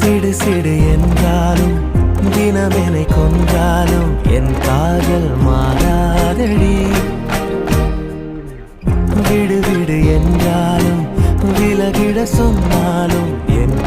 இடு சிடு என்றாலும் தினமெனை கொன்றாலும் என் காதல் மாறாதடி. விடு விடு என்றாலும் விலகிட சொன்னாலும் என்